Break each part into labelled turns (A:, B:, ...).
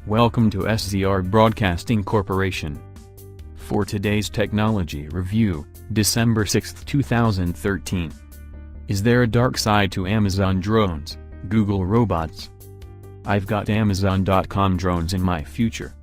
A: Welcome to SZR Broadcasting Corporation. For today's technology review, December 6, 2013. Is there a dark side to Amazon drones, Google robots? I've got Amazon.com drones in my future.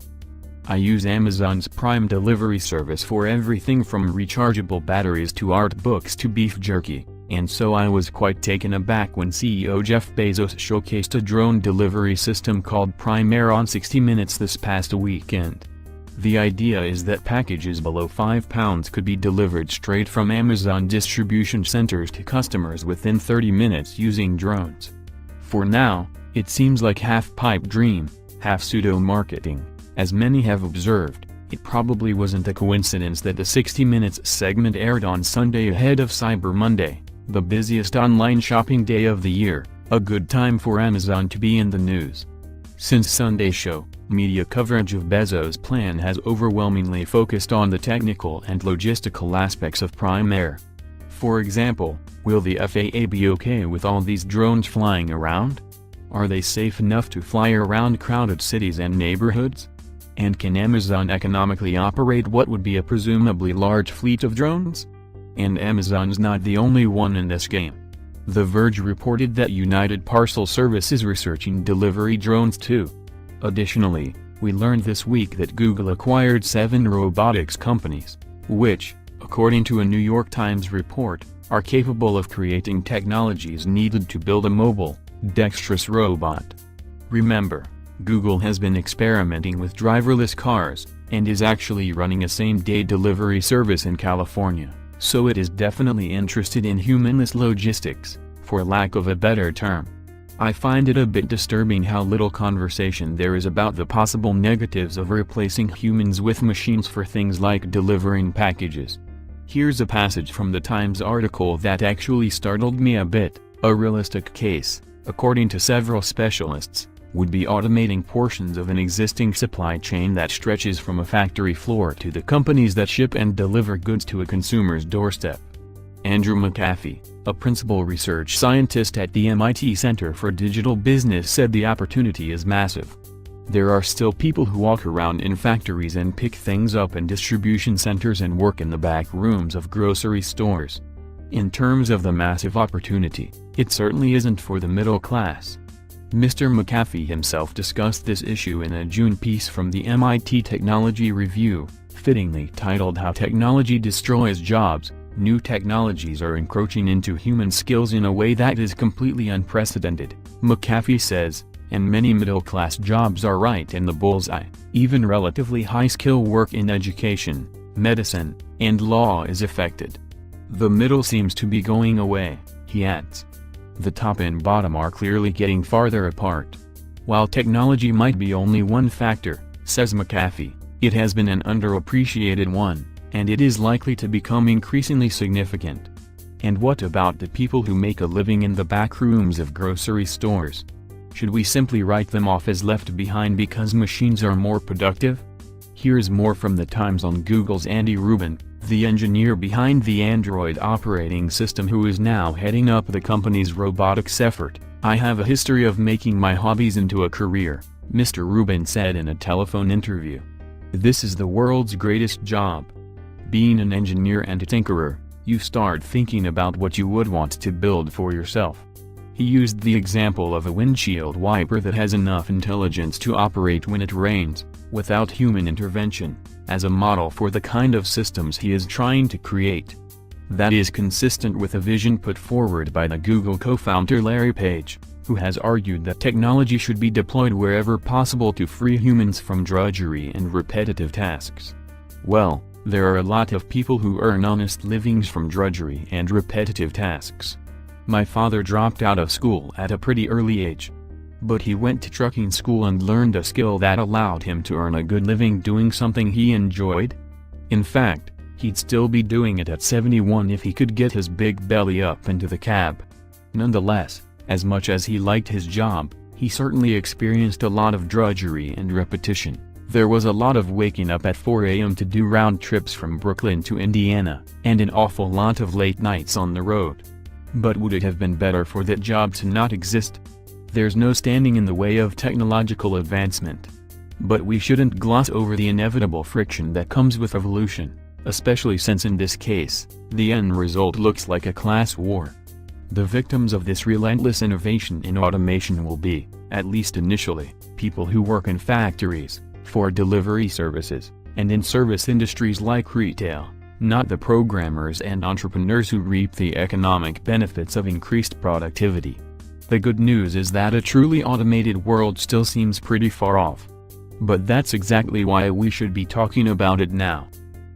A: I use Amazon's Prime delivery service for everything from rechargeable batteries to art books to beef jerky, and so I was quite taken aback when CEO Jeff Bezos showcased a drone delivery system called Prime Air on 60 Minutes this past weekend. The idea is that packages below £5 could be delivered straight from Amazon distribution centers to customers within 30 minutes using drones. For now, it seems like half-pipe dream, half pseudo-marketing. As many have observed, it probably wasn't a coincidence that the 60 Minutes segment aired on Sunday ahead of Cyber Monday, the busiest online shopping day of the year, a good time for Amazon to be in the news. Since Sunday's show, media coverage of Bezos' plan has overwhelmingly focused on the technical and logistical aspects of Prime Air. For example, will the FAA be okay with all these drones flying around? Are they safe enough to fly around crowded cities and neighborhoods? And can Amazon economically operate what would be a presumably large fleet of drones? And Amazon's not the only one in this game. The Verge reported that United Parcel Service is researching delivery drones too. Additionally, we learned this week that Google acquired 7 robotics companies, which, according to a New York Times report, are capable of creating technologies needed to build a mobile, dexterous robot. Remember, Google has been experimenting with driverless cars, and is actually running a same-day delivery service in California, so it is definitely interested in humanless logistics, for lack of a better term. I find it a bit disturbing how little conversation there is about the possible negatives of replacing humans with machines for things like delivering packages. Here's a passage from the Times article that actually startled me a bit. A realistic case, according to several specialists, would be automating portions of an existing supply chain that stretches from a factory floor to the companies that ship and deliver goods to a consumer's doorstep. Andrew McAfee, a principal research scientist at the MIT Center for Digital Business, said the opportunity is massive. There are still people who walk around in factories and pick things up in distribution centers and work in the back rooms of grocery stores. In terms of the massive opportunity, it certainly isn't for the middle class. Mr. McAfee himself discussed this issue in a June piece from the MIT Technology Review, fittingly titled "How Technology Destroys Jobs. New Technologies Are Encroaching into Human Skills in a Way That Is Completely Unprecedented." McAfee says, and many middle-class jobs are right in the bullseye. Even relatively high-skill work in education, medicine, and law is affected. The middle seems to be going away, he adds. The top and bottom are clearly getting farther apart. While technology might be only one factor, says McAfee, it has been an underappreciated one, and it is likely to become increasingly significant. And what about the people who make a living in the back rooms of grocery stores? Should we simply write them off as left behind because machines are more productive? Here's more from the Times on Google's Andy Rubin, the engineer behind the Android operating system who is now heading up the company's robotics effort. "I have a history of making my hobbies into a career," Mr. Rubin said in a telephone interview. "This is the world's greatest job. Being an engineer and a tinkerer, you start thinking about what you would want to build for yourself." He used the example of a windshield wiper that has enough intelligence to operate when it rains, without human intervention, as a model for the kind of systems he is trying to create. That is consistent with a vision put forward by the Google co-founder Larry Page, who has argued that technology should be deployed wherever possible to free humans from drudgery and repetitive tasks. Well, there are a lot of people who earn honest livings from drudgery and repetitive tasks. My father dropped out of school at a pretty early age. But he went to trucking school and learned a skill that allowed him to earn a good living doing something he enjoyed. In fact, he'd still be doing it at 71 if he could get his big belly up into the cab. Nonetheless, as much as he liked his job, he certainly experienced a lot of drudgery and repetition. There was a lot of waking up at 4 a.m. to do round trips from Brooklyn to Indiana, and an awful lot of late nights on the road. But would it have been better for that job to not exist? There's no standing in the way of technological advancement. But we shouldn't gloss over the inevitable friction that comes with evolution, especially since in this case, the end result looks like a class war. The victims of this relentless innovation in automation will be, at least initially, people who work in factories, for delivery services, and in service industries like retail, not the programmers and entrepreneurs who reap the economic benefits of increased productivity. The good news is that a truly automated world still seems pretty far off. But that's exactly why we should be talking about it now.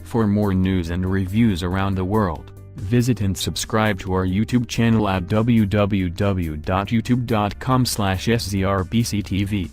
A: For more news and reviews around the world, visit and subscribe to our YouTube channel at www.youtube.com/szrbctv.